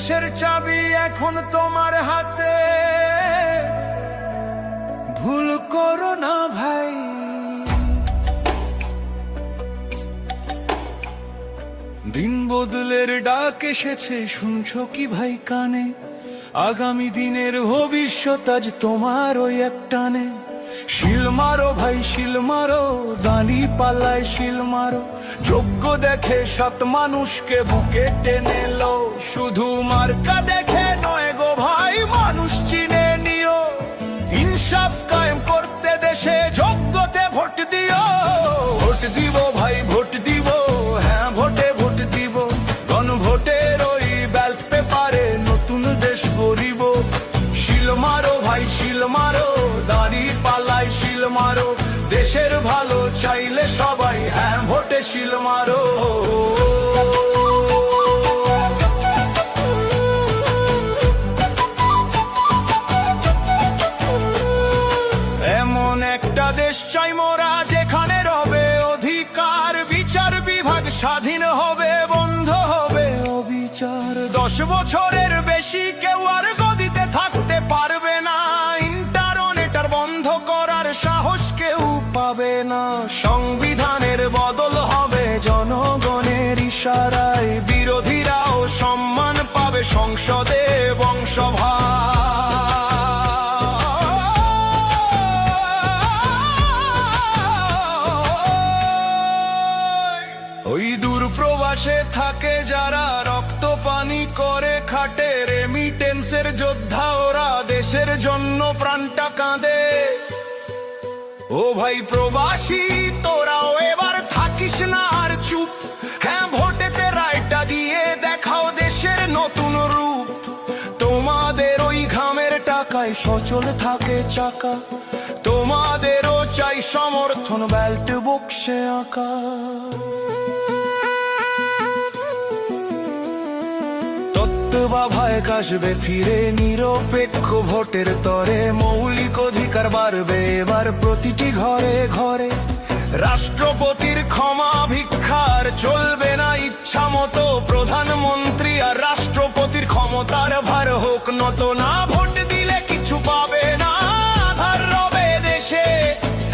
দেশের চাবি এখন তোমার হাতে, ভুল করো না ভাই। দিন বদলের ডাক এসেছে, শুনছো কি ভাই কানে? আগামী দিনের ভবিষ্যৎ আজ তোমার ওই একটানে। শিল মারো ভাই শিল মারো, দানি পাল্লায় শিল মারো। যোগ্য দেখে সৎ মানুষকে বুকে টেনে লো, শুধু মার্কা দেখে নয় গো ভাই, মানুষ চিনে নিও। ইনসাফ কায়েম করতে দেশে যোগ্যতে ভোট দিও। ভোট দিব ভাই ভোট দিব, হ্যাঁ ভোটে ভোট দিব। গণভোটের ওই ব্যালট পেপারে নতুন দেশ গড়িব। শিল মারো ভাই শিল মারো, দাড়ি পাল্লায় শিল মারো। দেশের ভালো চাইলে সবাই হ্যাঁ ভোটে শিল মারো। এমন একটা দেশ চাই মোরা, যেখানে রবে অধিকার, বিচার বিভাগ স্বাধীন হবে, বন্ধ হবে অবিচার। 10 বছরের বেশি কেউ আর গদিতে থাকতে পারবে না, ইন্টারনেট আর বন্ধ করার সাহস কেউ পাবে না। সংবিধানের বদল হবে জনগণের ইশারায়, বিরোধীরাও সম্মান পাবে সংসদে বংশভার। ওই দূর প্রবাসে থাকে যারা, রক্ত পানি করে খাটে, রেমিটেন্সের যোদ্ধা ওরা, দেশের জন্য প্রাণটা কাঁদে। ও ভাই প্রবাসী তোরাও এবার থাকিস না আর চুপ, হ্যাঁ ভোটেতে রায়টা দিয়ে দেখাও দেশের নতুন রূপ। তোমাদের ওই ঘামের টাকায় সচল থাকে চাকা, তোমাদেরও চাই সমর্থন ব্যালট বক্সে আঁকা। ভাই কাশবে ফিরে নিরপেক্ষ ভোটের তরে, মৌলিক অধিকার বাড়বে এবার প্রতিটি ঘরে ঘরে। রাষ্ট্রপতির ক্ষমা ভিক্ষার চলবে না ইচ্ছা মতো, প্রধানমন্ত্রী আর রাষ্ট্রপতির ক্ষমতার ভার হোক নত না। ভোট দিলে কিছু পাবে না, আধার রবে দেশে,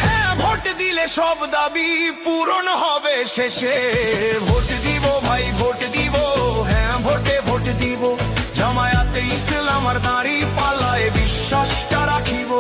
হ্যাঁ ভোট দিলে সব দাবি পূরণ হবে শেষে। ভোট দিব ভাই ভোট দিব, হ্যাঁ ভোটে ভোট দিব। জামায়াতে ইসলাম আর দাঁড়ি পাল্লায় বিশ্বাসটা রাখিব।